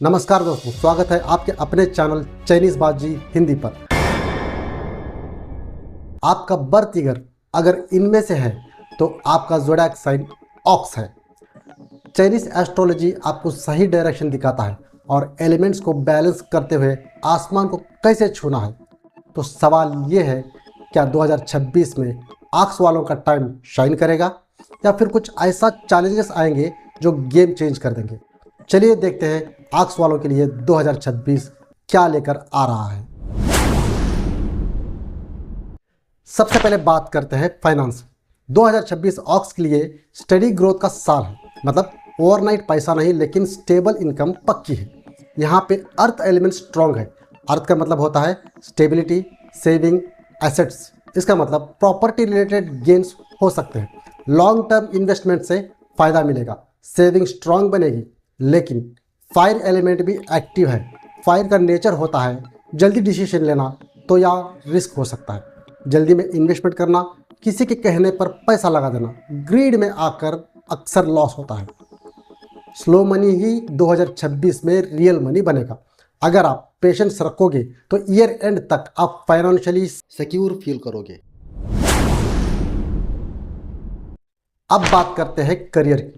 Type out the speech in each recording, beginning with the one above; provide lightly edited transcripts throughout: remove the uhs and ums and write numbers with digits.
नमस्कार दोस्तों, स्वागत है आपके अपने चैनल चाइनीज बाजी हिंदी पर। आपका बर्थ ईयर अगर इनमें से है तो आपका ज़ोडिएक साइन ऑक्स है। चाइनीज एस्ट्रोलॉजी आपको सही डायरेक्शन दिखाता है और एलिमेंट्स को बैलेंस करते हुए आसमान को कैसे छूना है। तो सवाल ये है, क्या 2026 में ऑक्स वालों का टाइम शाइन करेगा या फिर कुछ ऐसा चैलेंजेस आएंगे जो गेम चेंज कर देंगे। चलिए देखते हैं ऑक्स वालों के लिए 2026 क्या लेकर आ रहा है। सबसे पहले बात करते हैं फाइनेंस। 2026 ऑक्स के लिए स्टडी ग्रोथ का साल है, मतलब ओवरनाइट पैसा नहीं लेकिन स्टेबल इनकम पक्की है। यहाँ पे अर्थ एलिमेंट स्ट्रॉन्ग है। अर्थ का मतलब होता है स्टेबिलिटी, सेविंग, एसेट्स। इसका मतलब प्रॉपर्टी रिलेटेड गेन्स हो सकते हैं। लॉन्ग टर्म इन्वेस्टमेंट से फायदा मिलेगा, सेविंग स्ट्रॉन्ग बनेगी। लेकिन फायर एलिमेंट भी एक्टिव है। फायर का नेचर होता है जल्दी डिसीजन लेना, तो या रिस्क हो सकता है। जल्दी में इन्वेस्टमेंट करना, किसी के कहने पर पैसा लगा देना, ग्रीड में आकर अक्सर लॉस होता है। स्लो मनी ही 2026 में रियल मनी बनेगा। अगर आप पेशेंस रखोगे तो ईयर एंड तक आप फाइनेंशियली सिक्योर फील करोगे। अब बात करते हैं करियर की।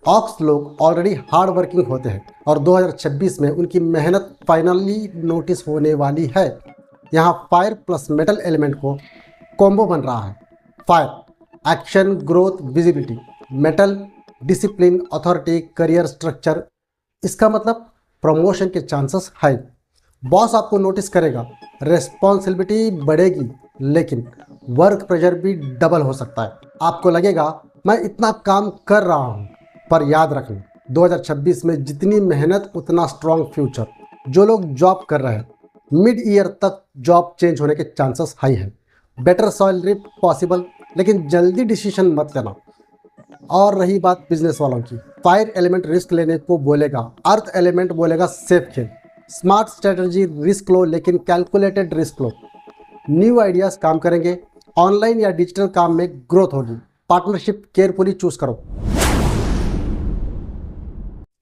ऑक्स लोग ऑलरेडी हार्ड वर्किंग होते हैं और 2026 में उनकी मेहनत फाइनली नोटिस होने वाली है। यहाँ फायर प्लस मेटल एलिमेंट को कॉम्बो बन रहा है। Fire action, growth, visibility. Metal discipline, authority, career structure. इसका मतलब प्रमोशन के चांसेस है। बॉस आपको नोटिस करेगा, रेस्पॉन्सिबिलिटी बढ़ेगी, लेकिन वर्क प्रेशर भी डबल हो सकता है। आपको लगेगा मैं इतना काम कर रहा हूँ, पर याद रखना 2026 में जितनी मेहनत उतना स्ट्रॉन्ग फ्यूचर। जो लोग जॉब कर रहे हैं, मिड ईयर तक जॉब चेंज होने के चांसेस हाई है। बेटर सैलरी पॉसिबल, लेकिन जल्दी डिसीजन मत लेना। और रही बात बिजनेस वालों की, फायर एलिमेंट रिस्क लेने को बोलेगा, अर्थ एलिमेंट बोलेगा सेफ खेल। स्मार्ट स्ट्रेटजी रिस्क लो, लेकिन कैलकुलेटेड रिस्क लो। न्यू आइडियाज काम करेंगे। ऑनलाइन या डिजिटल काम में ग्रोथ होगी। पार्टनरशिप केयरफुली चूज करो।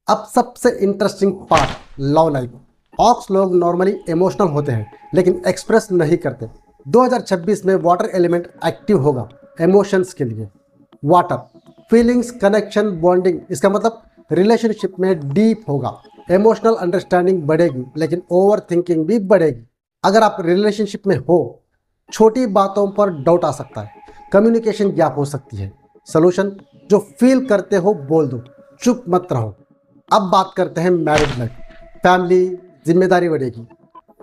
अब सबसे interesting part, love life. Ox लोग नॉर्मली इमोशनल होते हैं लेकिन एक्सप्रेस नहीं करते। 2026 में वाटर एलिमेंट एक्टिव होगा इमोशंस के लिए। Water feelings, connection, bonding. इसका मतलब रिलेशनशिप में डीप होगा। इमोशनल अंडरस्टैंडिंग बढ़ेगी, लेकिन ओवर थिंकिंग भी बढ़ेगी। अगर आप रिलेशनशिप में हो, छोटी बातों पर डाउट आ सकता है। कम्युनिकेशन गैप हो सकती है। सोल्यूशन, जो फील करते हो बोल दो, चुप मत रहो। अब बात करते हैं मैरिज लाइफ। फैमिली जिम्मेदारी बढ़ेगी,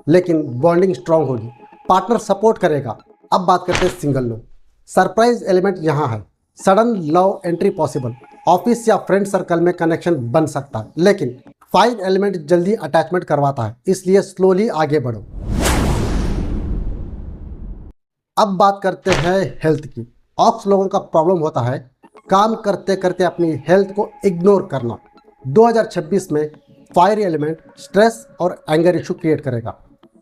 लेकिन बॉन्डिंग स्ट्रांग होगी। पार्टनर सपोर्ट करेगा। अब बात करते हैं सिंगल लोग। सरप्राइज एलिमेंट यहाँ है। Sudden love entry possible. Office या फ्रेंड सर्कल में कनेक्शन बन सकता है, लेकिन फायर एलिमेंट जल्दी अटैचमेंट करवाता है, इसलिए स्लोली आगे बढ़ो। अब बात करते हैं हेल्थ की। ऑक्स लोगों का प्रॉब्लम होता है काम करते करते अपनी हेल्थ को इग्नोर करना। 2026 में फायर एलिमेंट स्ट्रेस और एंगर इशू क्रिएट करेगा।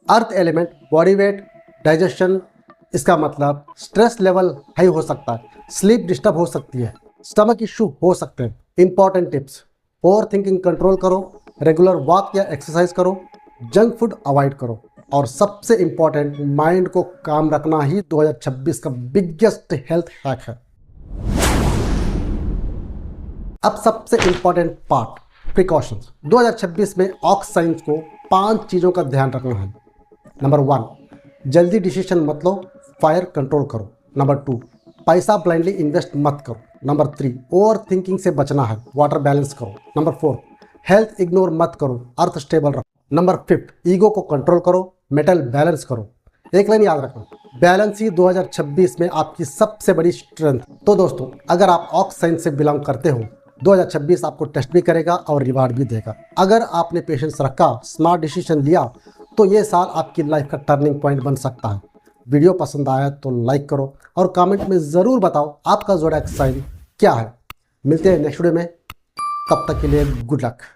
Earth element body weight, digestion. इसका मतलब स्ट्रेस लेवल हाई हो सकता है, स्लीप डिस्टर्ब हो सकती है, स्टमक इशू हो सकते हैं। Important tips, over thinking control करो, रेगुलर वॉक या एक्सरसाइज करो, जंक फूड अवॉइड करो, और सबसे इंपॉर्टेंट, माइंड को काम रखना ही 2026 का बिगेस्ट हेल्थ हैक है। अब सबसे इंपॉर्टेंट पार्ट, प्रिकॉशंस। 2026 में ऑक्स साइंस को 5 चीज़ों का ध्यान रखना है। नंबर 1, जल्दी डिसीजन मत लो, फायर कंट्रोल करो। नंबर 2, पैसा ब्लाइंडली इन्वेस्ट मत करो। नंबर 3, ओवर थिंकिंग से बचना है, वाटर बैलेंस करो। नंबर 4, हेल्थ इग्नोर मत करो, अर्थ स्टेबल रखो। नंबर 5, ईगो को कंट्रोल करो, मेटल बैलेंस करो। एक लाइन याद रखना, बैलेंस ही 2026 में आपकी सबसे बड़ी स्ट्रेंथ। तो दोस्तों, अगर आप ऑक्स साइंस से बिलोंग करते हो, 2026 आपको टेस्ट भी करेगा और रिवार्ड भी देगा। अगर आपने पेशेंस रखा, स्मार्ट डिसीजन लिया, तो ये साल आपकी लाइफ का टर्निंग पॉइंट बन सकता है। वीडियो पसंद आया तो लाइक करो और कमेंट में ज़रूर बताओ आपका ज़ोडिएक साइन क्या है। मिलते हैं नेक्स्ट वीडियो में, तब तक के लिए गुड लक।